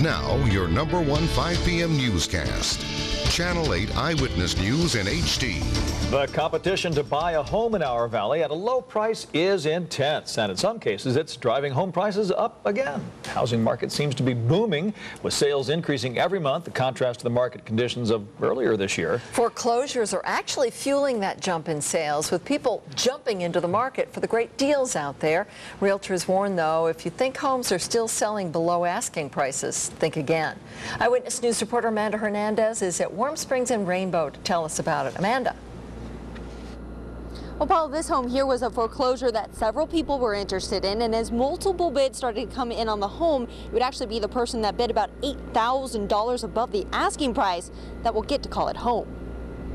Now, your #1 5 p.m. newscast. Channel 8 Eyewitness News in HD. The competition to buy a home in our valley at a low price is intense, and in some cases it's driving home prices up again. The housing market seems to be booming, with sales increasing every month, in contrast to the market conditions of earlier this year. Foreclosures are actually fueling that jump in sales, with people jumping into the market for the great deals out there. Realtors warn, though, if you think homes are still selling below asking prices, think again. Eyewitness News reporter Amanda Hernandez is at Warm Springs and Rainbow to tell us about it. Amanda. Well, Paula, this home here was a foreclosure that several people were interested in, and as multiple bids started to come in on the home, it would actually be the person that bid about $8,000 above the asking price that will get to call it home.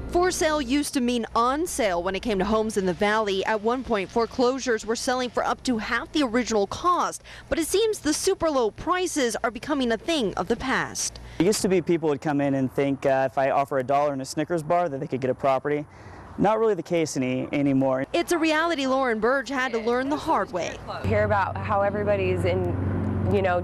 For sale used to mean on sale when it came to homes in the valley. At one point, foreclosures were selling for up to half the original cost, but it seems the super low prices are becoming a thing of the past. It used to be people would come in and think if I offer $1 in a Snickers bar that they could get a property. Not really the case anymore. It's a reality Lauren Burge had to learn the hard way. Hear about how everybody's in,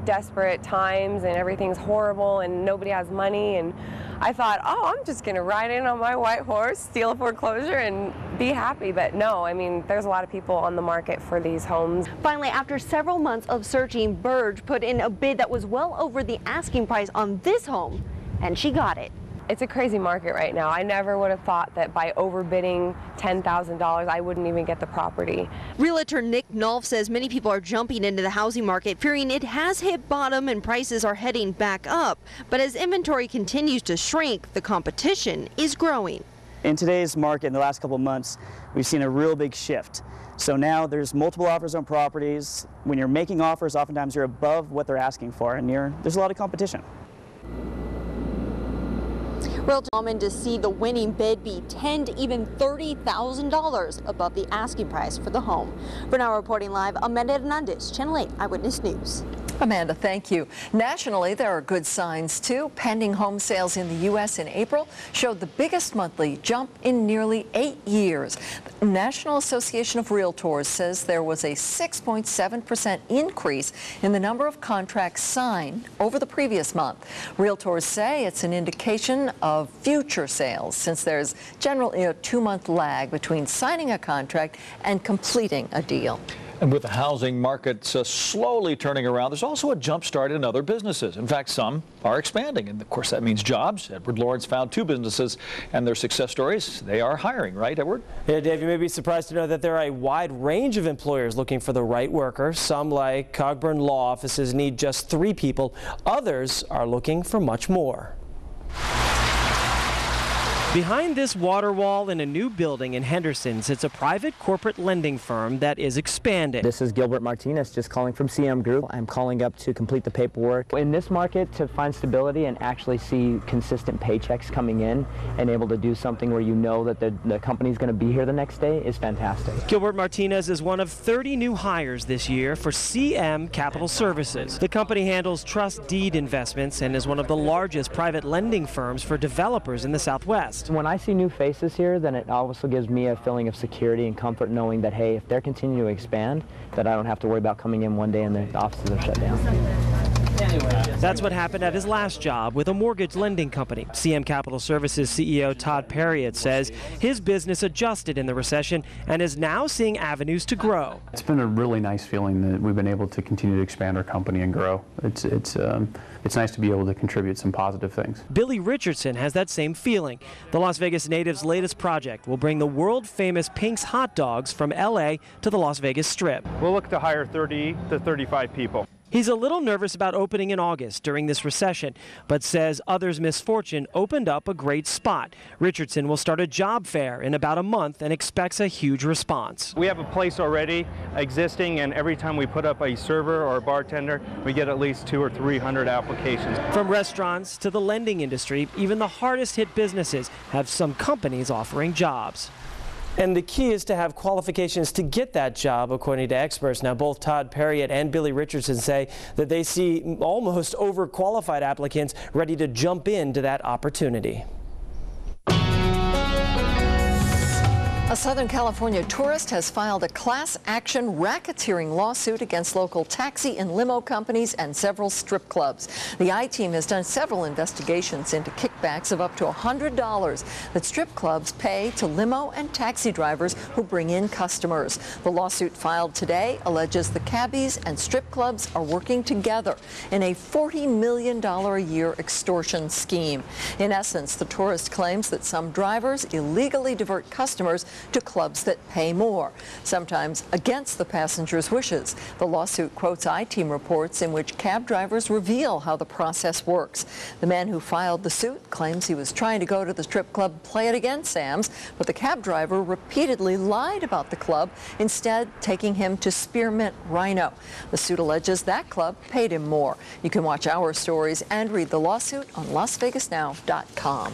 desperate times and everything's horrible and nobody has money, and I thought, oh, I'm just gonna ride in on my white horse, steal a foreclosure and be happy. But no, I mean, there's a lot of people on the market for these homes. Finally, after several months of searching, Burge put in a bid that was well over the asking price on this home, and she got it. It's a crazy market right now. I never would have thought that by overbidding $10,000, I wouldn't even get the property. Realtor Nick Nolf says many people are jumping into the housing market, fearing it has hit bottom and prices are heading back up. But as inventory continues to shrink, the competition is growing. In today's market, in the last couple of months, we've seen a real big shift. So now there's multiple offers on properties. When you're making offers, oftentimes you're above what they're asking for, and there's a lot of competition. Realtors common to see the winning bid be $10,000 to even $30,000 above the asking price for the home. For now, reporting live, Amanda Hernandez, Channel 8 Eyewitness News. Amanda, thank you. Nationally, there are good signs, too. Pending home sales in the U.S. in April showed the biggest monthly jump in nearly 8 years. The National Association of Realtors says there was a 6.7% increase in the number of contracts signed over the previous month. Realtors say it's an indication of future sales, since there's generally a 2-month lag between signing a contract and completing a deal. And with the housing markets slowly turning around, there's also a jump start in other businesses. In fact, some are expanding, and of course that means jobs. Edward Lawrence found 2 businesses and their success stories. They are hiring, right, Edward? Yeah, Dave, you may be surprised to know that there are a wide range of employers looking for the right worker. Some, like Cogburn Law Offices, need just 3 people. Others are looking for much more. Behind this water wall in a new building in Henderson sits a private corporate lending firm that is expanding. This is Gilbert Martinez, just calling from CM Group. I'm calling up to complete the paperwork. In this market, to find stability and actually see consistent paychecks coming in and able to do something where you know that the company's going to be here the next day is fantastic. Gilbert Martinez is one of 30 new hires this year for CM Capital Services. The company handles trust deed investments and is one of the largest private lending firms for developers in the Southwest. When I see new faces here, then it also gives me a feeling of security and comfort knowing that, hey, if they're continuing to expand, that I don't have to worry about coming in one day and the offices are shut down. That's what happened at his last job with a mortgage lending company. CM Capital Services CEO Todd Perriott says his business adjusted in the recession and is now seeing avenues to grow. It's been a really nice feeling that we've been able to continue to expand our company and grow. It's nice to be able to contribute some positive things. Billy Richardson has that same feeling. The Las Vegas native's latest project will bring the world-famous Pink's hot dogs from L.A. to the Las Vegas Strip. We'll look to hire 30 to 35 people. He's a little nervous about opening in August during this recession, but says others' misfortune opened up a great spot. Richardson will start a job fair in about a month and expects a huge response. We have a place already existing, and every time we put up a server or a bartender, we get at least 200 or 300 applications. From restaurants to the lending industry, even the hardest hit businesses have some companies offering jobs. And the key is to have qualifications to get that job, according to experts. Now, both Todd Perriott and Billy Richardson say that they see almost overqualified applicants ready to jump into that opportunity. A Southern California tourist has filed a class action racketeering lawsuit against local taxi and limo companies and several strip clubs. The I-Team has done several investigations into kickbacks of up to $100 that strip clubs pay to limo and taxi drivers who bring in customers. The lawsuit filed today alleges the cabbies and strip clubs are working together in a $40 million a year extortion scheme. In essence, the tourist claims that some drivers illegally divert customers to clubs that pay more, sometimes against the passengers' wishes. The lawsuit quotes I-Team reports in which cab drivers reveal how the process works. The man who filed the suit claims he was trying to go to the strip club Play It Again Sam's, but the cab driver repeatedly lied about the club, instead taking him to Spearmint Rhino. The suit alleges that club paid him more. You can watch our stories and read the lawsuit on LasVegasNow.com.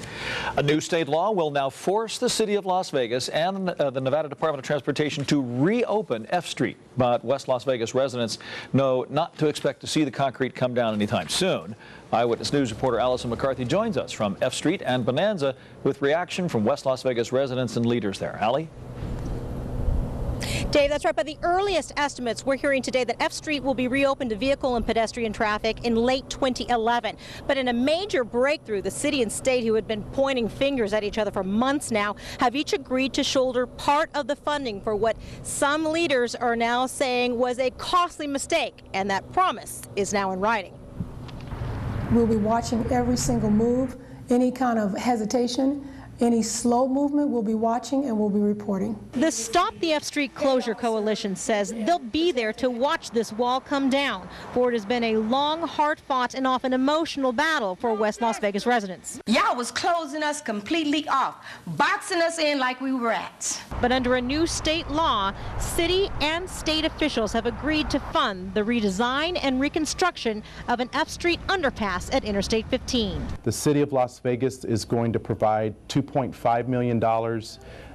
A new state law will now force the city of Las Vegas and the Nevada Department of Transportation to reopen F Street. But West Las Vegas residents know not to expect to see the concrete come down anytime soon. Eyewitness News reporter Allison McCarthy joins us from F Street and Bonanza with reaction from West Las Vegas residents and leaders there. Allie? Dave, that's right. By the earliest estimates, we're hearing today that F Street will be reopened to vehicle and pedestrian traffic in late 2011. But in a major breakthrough, the city and state, who had been pointing fingers at each other for months now, have each agreed to shoulder part of the funding for what some leaders are now saying was a costly mistake. And that promise is now in writing. We'll be watching every single move, any kind of hesitation. Any slow movement we'll be watching and we'll be reporting. The Stop the F Street Closure Coalition says they'll be there to watch this wall come down, for it has been a long, hard-fought and often emotional battle for West Las Vegas residents. Y'all was closing us completely off, boxing us in like we were rats. But under a new state law, city and state officials have agreed to fund the redesign and reconstruction of an F Street underpass at Interstate 15. The city of Las Vegas is going to provide $2.5 million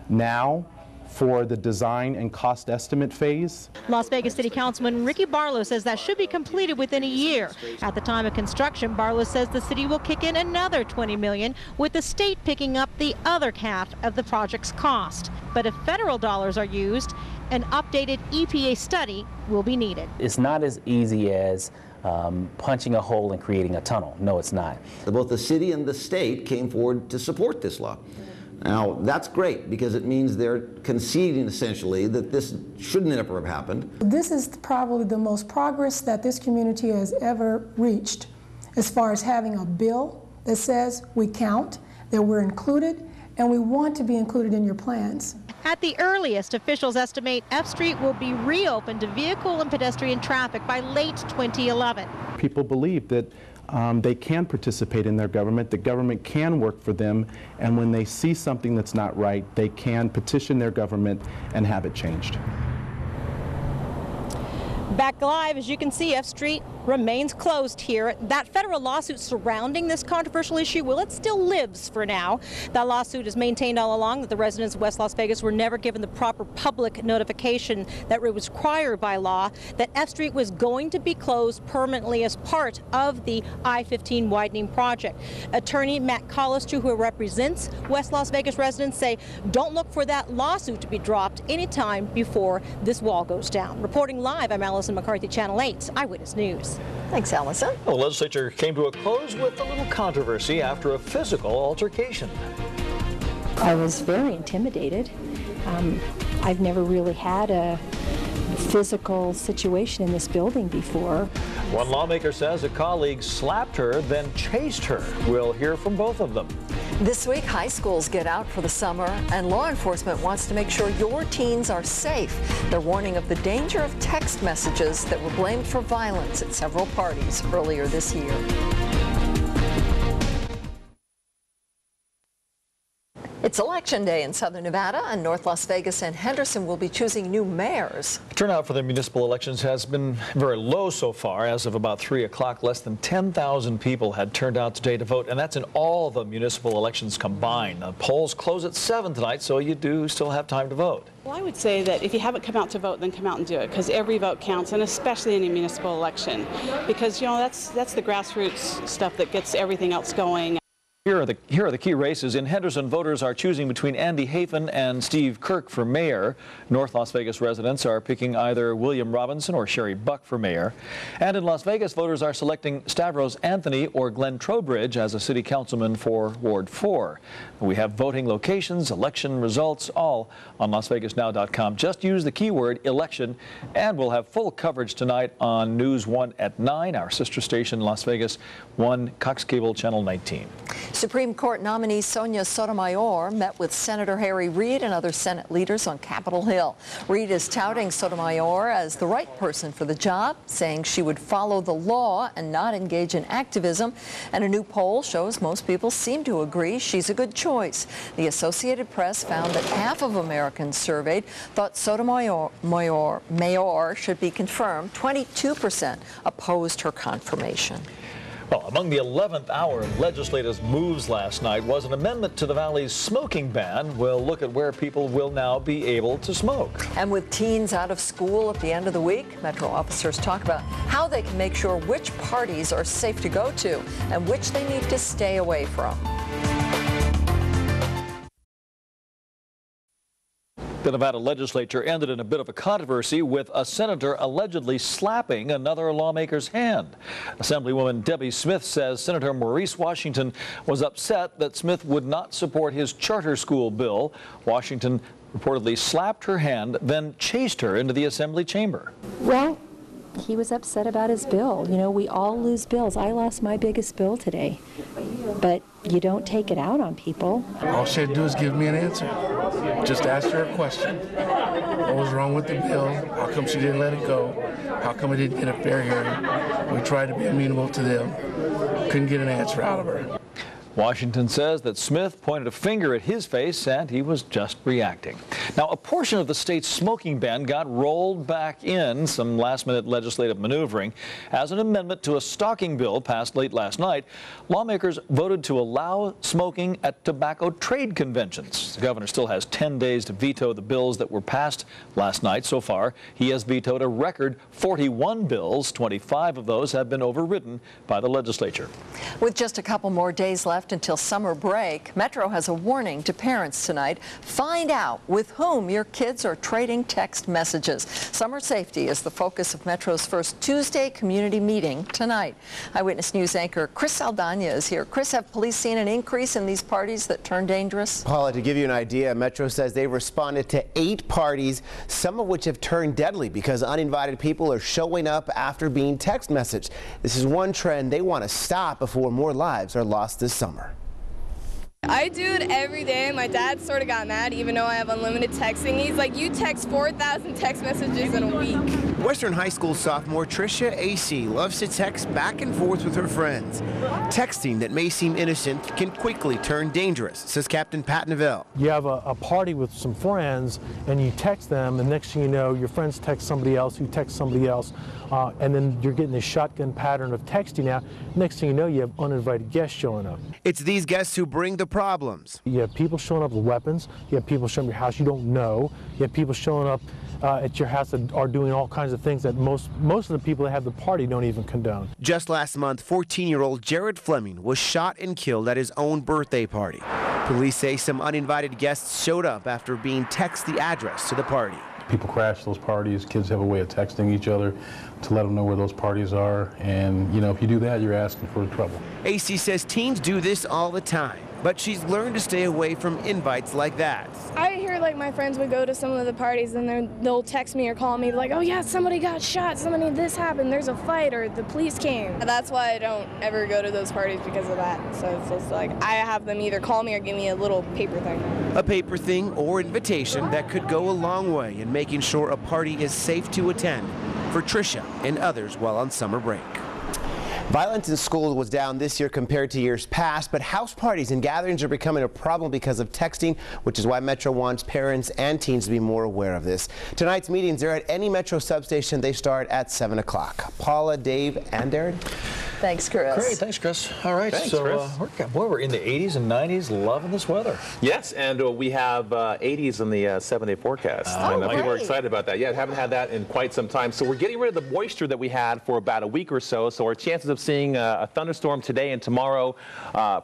now for the design and cost estimate phase. Las Vegas City Councilman Ricky Barlow says that should be completed within a year. At the time of construction, Barlow says the city will kick in another $20 million, with the state picking up the other half of the project's cost. But if federal dollars are used, an updated EPA study will be needed. It's not as easy as punching a hole and creating a tunnel. No, it's not. Both the city and the state came forward to support this law. Now, that's great because it means they're conceding essentially that this shouldn't ever have happened. This is probably the most progress that this community has ever reached as far as having a bill that says we count, that we're included, and we want to be included in your plans. At the earliest, officials estimate F Street will be reopened to vehicle and pedestrian traffic by late 2011. People believe that they can participate in their government, the government can work for them, and when they see something that's not right, they can petition their government and have it changed. Back live, as you can see, F Street remains closed here. That federal lawsuit surrounding this controversial issue, well, it still lives for now. That lawsuit has maintained all along that the residents of West Las Vegas were never given the proper public notification that was required by law, that F Street was going to be closed permanently as part of the I-15 widening project. Attorney Matt Collister, who represents West Las Vegas residents, say don't look for that lawsuit to be dropped anytime before this wall goes down. Reporting live, I'm Allison McCarthy, Channel 8 Eyewitness News. Thanks, Allison. The legislature came to a close with a little controversy after a physical altercation. I was very intimidated. I've never really had a physical situation in this building before. One lawmaker says a colleague slapped her, then chased her. We'll hear from both of them. This week, high schools get out for the summer, and law enforcement wants to make sure your teens are safe. They're warning of the danger of text messages that were blamed for violence at several parties earlier this year. It's Election Day in Southern Nevada, and North Las Vegas and Henderson will be choosing new mayors. Turnout for the municipal elections has been very low so far. As of about 3 o'clock, less than 10,000 people had turned out today to vote, and that's in all the municipal elections combined. The polls close at 7 tonight, so you do still have time to vote. Well, I would say that if you haven't come out to vote, then come out and do it, because every vote counts, and especially in a municipal election, because, you know, that's the grassroots stuff that gets everything else going. Here are the key races. In Henderson, voters are choosing between Andy Hafen and Steve Kirk for mayor. North Las Vegas residents are picking either William Robinson or Sherry Buck for mayor. And in Las Vegas, voters are selecting Stavros Anthony or Glenn Trowbridge as a city councilman for Ward 4. We have voting locations, election results, all on LasVegasNow.com. Just use the keyword election, and we'll have full coverage tonight on News 1 at 9, our sister station, Las Vegas 1, Cox Cable Channel 19. Supreme Court nominee Sonia Sotomayor met with Senator Harry Reid and other Senate leaders on Capitol Hill. Reid is touting Sotomayor as the right person for the job, saying she would follow the law and not engage in activism. And a new poll shows most people seem to agree she's a good choice. The Associated Press found that half of Americans surveyed thought Sotomayor should be confirmed. 22% opposed her confirmation. Well, among the 11th hour legislative moves last night was an amendment to the Valley's smoking ban. We'll look at where people will now be able to smoke. And with teens out of school at the end of the week, Metro officers talk about how they can make sure which parties are safe to go to and which they need to stay away from. The Nevada legislature ended in a bit of a controversy with a senator allegedly slapping another lawmaker's hand. Assemblywoman Debbie Smith says Senator Maurice Washington was upset that Smith would not support his charter school bill. Washington reportedly slapped her hand, then chased her into the assembly chamber. Well, he was upset about his bill. You know, we all lose bills. I lost my biggest bill today. But you don't take it out on people. All she had to do is give me an answer. Just ask her a question. What was wrong with the bill? How come she didn't let it go? How come it didn't get a fair hearing? We tried to be amenable to them. Couldn't get an answer out of her. Washington says that Smith pointed a finger at his face and he was just reacting. Now, a portion of the state's smoking ban got rolled back in, some last-minute legislative maneuvering. As an amendment to a stalking bill passed late last night, lawmakers voted to allow smoking at tobacco trade conventions. The governor still has 10 days to veto the bills that were passed last night. So far, he has vetoed a record 41 bills. 25 of those have been overridden by the legislature. With just a couple more days left until summer break, Metro has a warning to parents tonight. Find out with whom your kids are trading text messages. Summer safety is the focus of Metro's first Tuesday community meeting tonight. Eyewitness News anchor Chris Saldana is here. Chris, have police seen an increase in these parties that turn dangerous? Paula, to give you an idea, Metro says they responded to 8 parties, some of which have turned deadly because uninvited people are showing up after being text messaged. This is one trend they want to stop before more lives are lost this summer. I do it every day. My dad sort of got mad even though I have unlimited texting. He's like, you text 4,000 text messages in a week. Western High School sophomore Tricia AC loves to text back and forth with her friends. Texting that may seem innocent can quickly turn dangerous, says Captain Pat Neville. You have a party with some friends and you text them, and next thing you know, your friends text somebody else, who texts somebody else, and then you're getting this shotgun pattern of texting out. Next thing you know, you have uninvited guests showing up. It's these guests who bring the problems. You have people showing up with weapons. You have people showing up at your house you don't know. You have people showing up at your house that are doing all kinds of things that most of the people that have the party don't even condone. Just last month, 14-year-old Jared Fleming was shot and killed at his own birthday party. Police say some uninvited guests showed up after being texted the address to the party. People crash those parties. Kids have a way of texting each other to let them know where those parties are. And, you know, if you do that, you're asking for trouble. AC says teens do this all the time, but she's learned to stay away from invites like that. I hear like my friends would go to some of the parties and they'll text me or call me like, oh yeah, somebody got shot, this happened, there's a fight, or the police came. That's why I don't ever go to those parties, because of that. So it's just like I have them either call me or give me a little paper thing. A paper thing or invitation that could go a long way in making sure a party is safe to attend for Tricia and others while on summer break. Violence in schools was down this year compared to years past, but house parties and gatherings are becoming a problem because of texting, which is why Metro wants parents and teens to be more aware of this. Tonight's meetings are at any Metro substation. They start at 7 o'clock. Paula, Dave, and Darren. Thanks, Chris. Great, thanks, Chris. All right, Thanks, so we're in the 80s and 90s, loving this weather. Yes, and we have 80s in the 7-day forecast. Oh, and people are great. excited about that. Yeah, haven't had that in quite some time. So we're getting rid of the moisture that we had for about a week or so. So our chances of of seeing a thunderstorm today and tomorrow,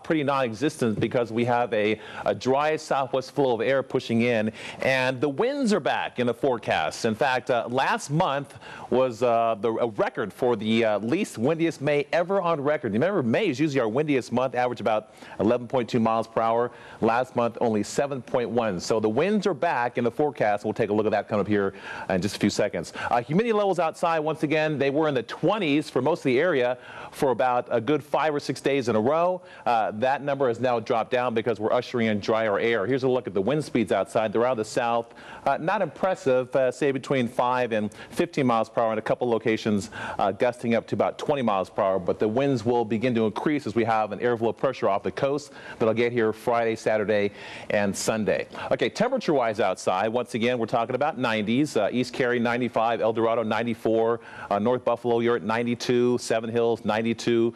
pretty non-existent because we have a dry southwest flow of air pushing in, and the winds are back in the forecast. In fact, last month was a record for the least windiest May ever on record. Remember, May is usually our windiest month, average about 11.2 miles per hour. Last month, only 7.1. So the winds are back in the forecast. We'll take a look at that coming up here in just a few seconds. Humidity levels outside, once again, they were in the 20s for most of the area for about a good 5 or 6 days in a row. That number has now dropped down because we're ushering in drier air. Here's a look at the wind speeds outside. They're out of the south. Not impressive, say between 5 and 15 miles per hour in a couple locations, gusting up to about 20 miles per hour. But the winds will begin to increase as we have an air flow pressure off the coast that'll get here Friday, Saturday, and Sunday. Okay, temperature-wise outside, once again, we're talking about 90s. East Cary, 95. El Dorado, 94. North Buffalo, you're at 92. Seven Hills, 92.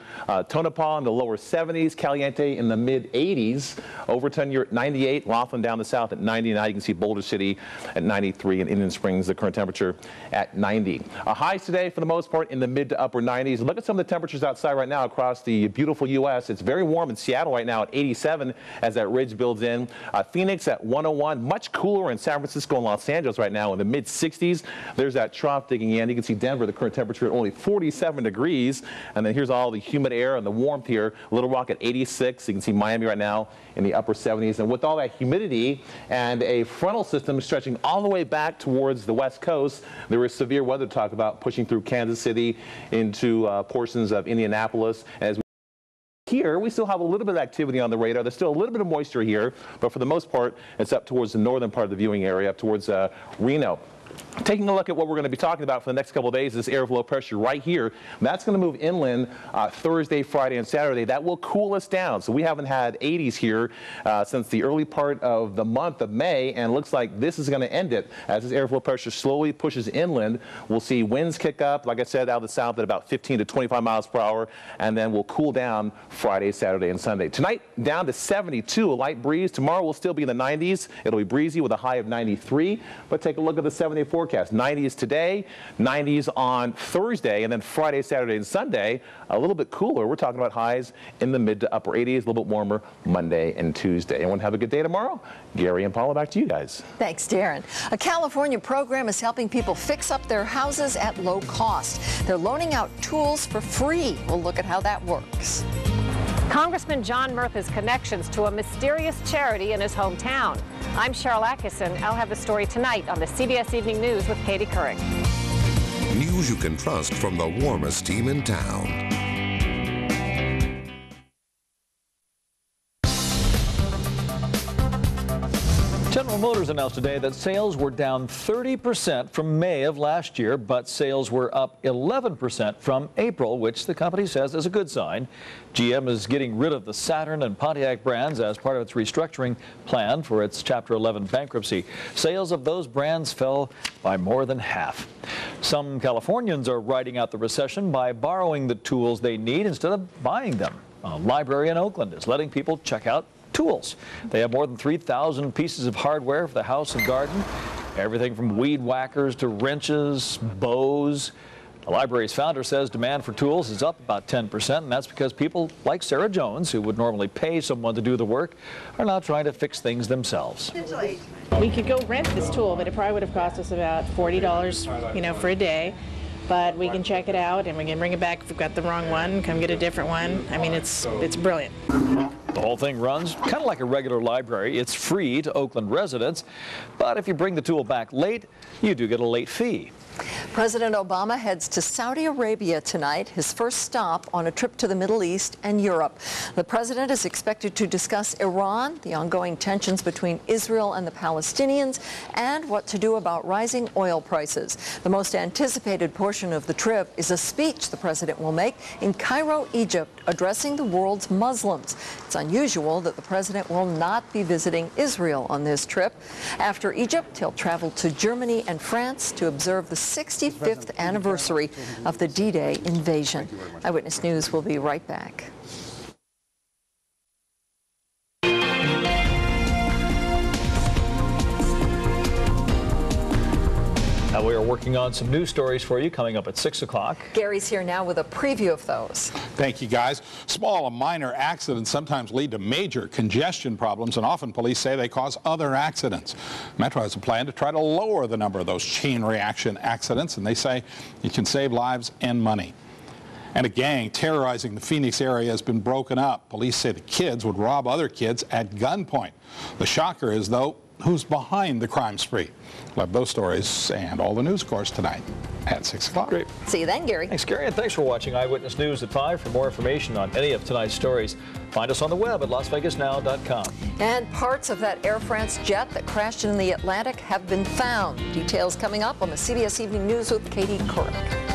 Tonopah in the lower 70s. Caliente in the mid-80s. Overton, you're at 98. Laughlin down the south at 99. You can see Boulder City at 93. And Indian Springs, the current temperature at 90. Highs today, for the most part, in the mid to upper 90s. Look at some of the temperatures outside right now across the beautiful U.S. It's very warm in Seattle right now at 87 as that ridge builds in. Phoenix at 101. Much cooler in San Francisco and Los Angeles right now in the mid-60s. There's that trough digging in. You can see Denver, the current temperature at only 47 degrees. And then here's all the humid air and the warmth here. Little Rock at 86. You can see Miami right now in the upper 70s. And with all that humidity and a frontal system stretching all the way back towards the west coast, there is severe weather to talk about pushing through Kansas City into portions of Indianapolis. As we here, we still have a little bit of activity on the radar. There's still a little bit of moisture here, but for the most part, it's up towards the northern part of the viewing area, up towards Reno. Taking a look at what we're going to be talking about for the next couple of days, this airflow pressure right here, that's going to move inland Thursday, Friday, and Saturday. That will cool us down. So we haven't had 80s here since the early part of the month of May, and it looks like this is going to end it. As this airflow pressure slowly pushes inland, we'll see winds kick up, like I said, out of the south at about 15 to 25 miles per hour, and then we'll cool down Friday, Saturday, and Sunday. Tonight, down to 72, a light breeze. Tomorrow will still be in the 90s. It'll be breezy with a high of 93, but take a look at the 7-day forecast. 90s today, 90s on Thursday, and then Friday, Saturday, and Sunday, a little bit cooler. We're talking about highs in the mid to upper 80s, a little bit warmer Monday and Tuesday. Everyone have a good day tomorrow. Gary and Paula, back to you guys. Thanks, Darren. A California program is helping people fix up their houses at low cost. They're loaning out tools for free. We'll look at how that works. Congressman John Murtha's connections to a mysterious charity in his hometown. I'm Cheryl Atkinson. I'll have the story tonight on the CBS Evening News with Katie Couric. News you can trust from the warmest team in town. General Motors announced today that sales were down 30% from May of last year, but sales were up 11% from April, which the company says is a good sign. GM is getting rid of the Saturn and Pontiac brands as part of its restructuring plan for its Chapter 11 bankruptcy. Sales of those brands fell by more than half. Some Californians are riding out the recession by borrowing the tools they need instead of buying them. A library in Oakland is letting people check out tools. They have more than 3,000 pieces of hardware for the house and garden, everything from weed whackers to wrenches, bows. The library's founder says demand for tools is up about 10%, and that's because people like Sarah Jones, who would normally pay someone to do the work, are now trying to fix things themselves. We could go rent this tool, but it probably would have cost us about $40, for a day. But we can check it out and we can bring it back if we've got the wrong one, come get a different one. I mean, it's brilliant. The whole thing runs kind of like a regular library. It's free to Oakland residents, but if you bring the tool back late, you do get a late fee. President Obama heads to Saudi Arabia tonight, his first stop on a trip to the Middle East and Europe. The president is expected to discuss Iran, the ongoing tensions between Israel and the Palestinians, and what to do about rising oil prices. The most anticipated portion of the trip is a speech the president will make in Cairo, Egypt, addressing the world's Muslims. It's unusual that the president will not be visiting Israel on this trip. After Egypt, he'll travel to Germany and France to observe the 65th anniversary of the D-Day invasion. Eyewitness News will be right back. Now we are working on some news stories for you coming up at 6 o'clock. Gary's here now with a preview of those. Thank you, guys. Small and minor accidents sometimes lead to major congestion problems, and often police say they cause other accidents. Metro has a plan to try to lower the number of those chain reaction accidents, and they say it can save lives and money. And a gang terrorizing the Phoenix area has been broken up. Police say the kids would rob other kids at gunpoint. The shocker is, though, who's behind the crime spree. We'll have those stories and all the news, of course, tonight at 6 o'clock. Great. See you then, Gary. Thanks, Gary, and thanks for watching Eyewitness News at 5. For more information on any of tonight's stories, find us on the web at LasVegasNow.com. And parts of that Air France jet that crashed in the Atlantic have been found. Details coming up on the CBS Evening News with Katie Couric.